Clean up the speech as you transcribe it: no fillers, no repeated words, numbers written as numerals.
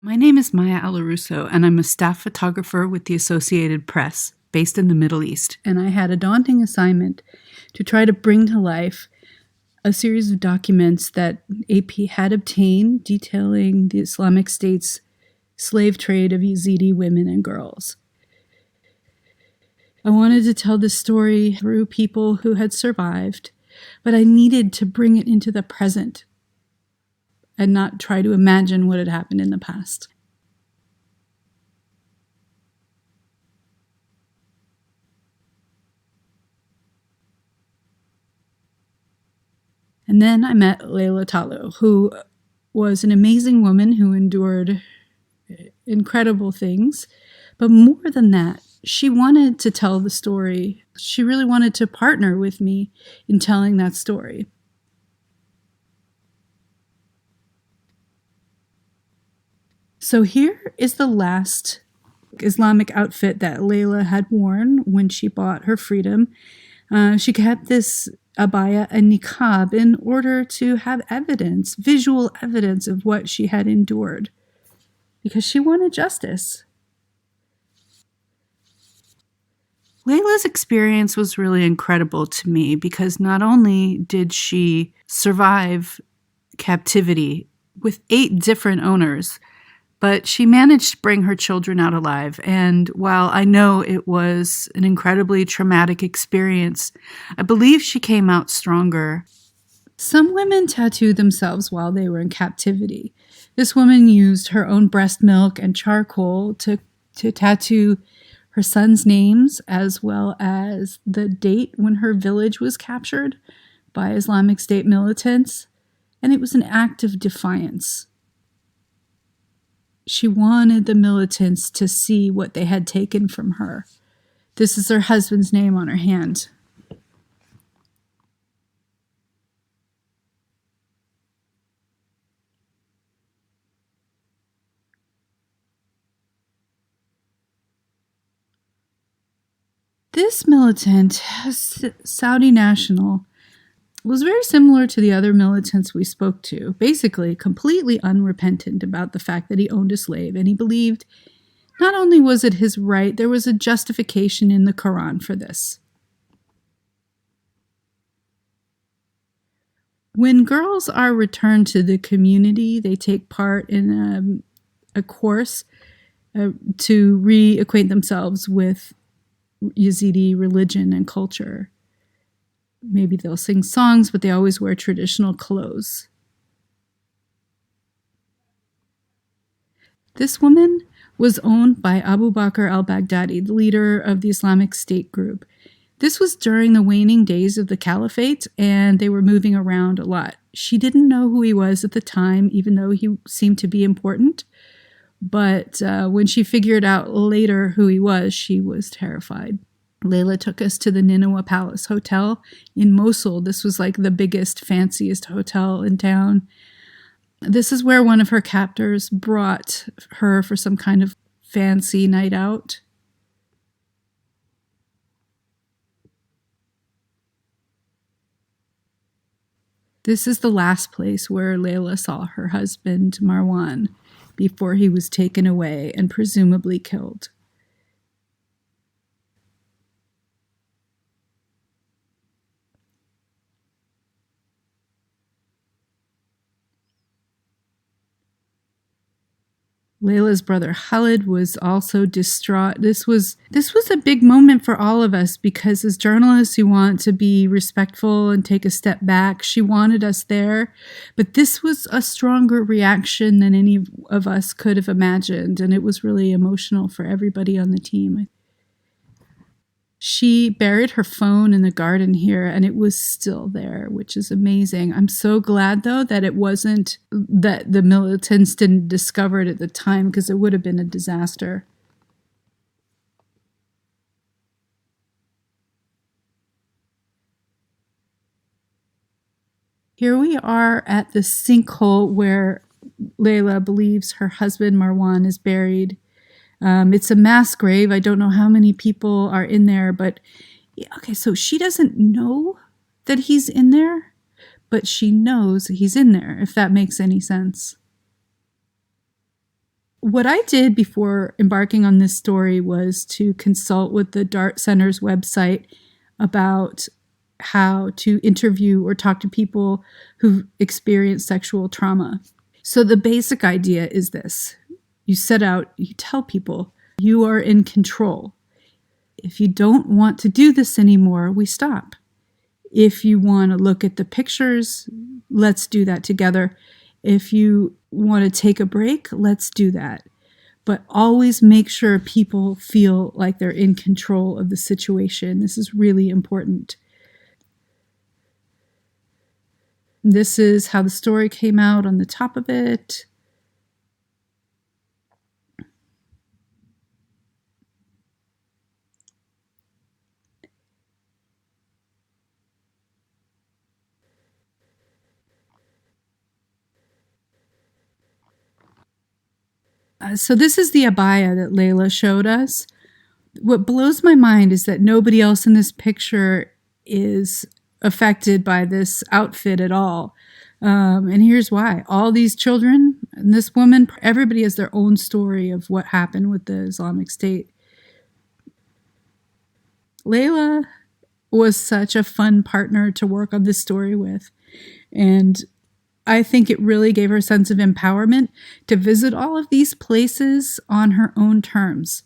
My name is Maya Alleruzzo, and I'm a staff photographer with the Associated Press, based in the Middle East. And I had a daunting assignment to try to bring to life a series of documents that AP had obtained detailing the Islamic State's slave trade of Yazidi women and girls. I wanted to tell this story through people who had survived, but I needed to bring it into the present and not try to imagine what had happened in the past. And then I met Layla Talu, who was an amazing woman who endured incredible things. But more than that, she wanted to tell the story. She really wanted to partner with me in telling that story. So here is the last Islamic outfit that Layla had worn when she bought her freedom. She kept this abaya and niqab in order to have evidence, visual evidence of what she had endured, because she wanted justice. Layla's experience was really incredible to me because not only did she survive captivity with 8 different owners, but she managed to bring her children out alive. And while I know it was an incredibly traumatic experience, I believe she came out stronger. Some women tattooed themselves while they were in captivity. This woman used her own breast milk and charcoal to tattoo her son's names, as well as the date when her village was captured by Islamic State militants. And it was an act of defiance. She wanted the militants to see what they had taken from her. This is her husband's name on her hand. This militant, Saudi national, was very similar to the other militants we spoke to, basically completely unrepentant about the fact that he owned a slave, and he believed not only was it his right, there was a justification in the Quran for this. When girls are returned to the community, they take part in a course to reacquaint themselves with Yazidi religion and culture. Maybe they'll sing songs, but they always wear traditional clothes. This woman was owned by Abu Bakr al-Baghdadi, the leader of the Islamic State group. This was during the waning days of the caliphate, and they were moving around a lot. She didn't know who he was at the time, even though he seemed to be important. But when she figured out later who he was, she was terrified. Layla took us to the Nineveh Palace Hotel in Mosul. This was like the biggest, fanciest hotel in town. This is where one of her captors brought her for some kind of fancy night out. This is the last place where Layla saw her husband, Marwan, before he was taken away and presumably killed. Layla's brother Khalid was also distraught. This was a big moment for all of us because as journalists who want to be respectful and take a step back, she wanted us there. But this was a stronger reaction than any of us could have imagined, and it was really emotional for everybody on the team. She buried her phone in the garden here, and it was still there, which is amazing. I'm so glad, though, that it wasn't that the militants didn't discover it at the time, because it would have been a disaster. Here we are at the sinkhole where Layla believes her husband Marwan is buried. It's a mass grave. I don't know how many people are in there, but okay, so she doesn't know that he's in there, but she knows he's in there, if that makes any sense. What I did before embarking on this story was to consult with the Dart Center's website about how to interview or talk to people who've experienced sexual trauma. So the basic idea is this. You tell people you are in control. If you don't want to do this anymore, we stop. If you want to look at the pictures, let's do that together. If you want to take a break, let's do that. But always make sure people feel like they're in control of the situation. This is really important. This is how the story came out on the top of it. So this is the abaya that Layla showed us. What blows my mind is that nobody else in this picture is affected by this outfit at all. And here's why. All these children and this woman, everybody has their own story of what happened with the Islamic State. Layla was such a fun partner to work on this story with. And I think it really gave her a sense of empowerment to visit all of these places on her own terms.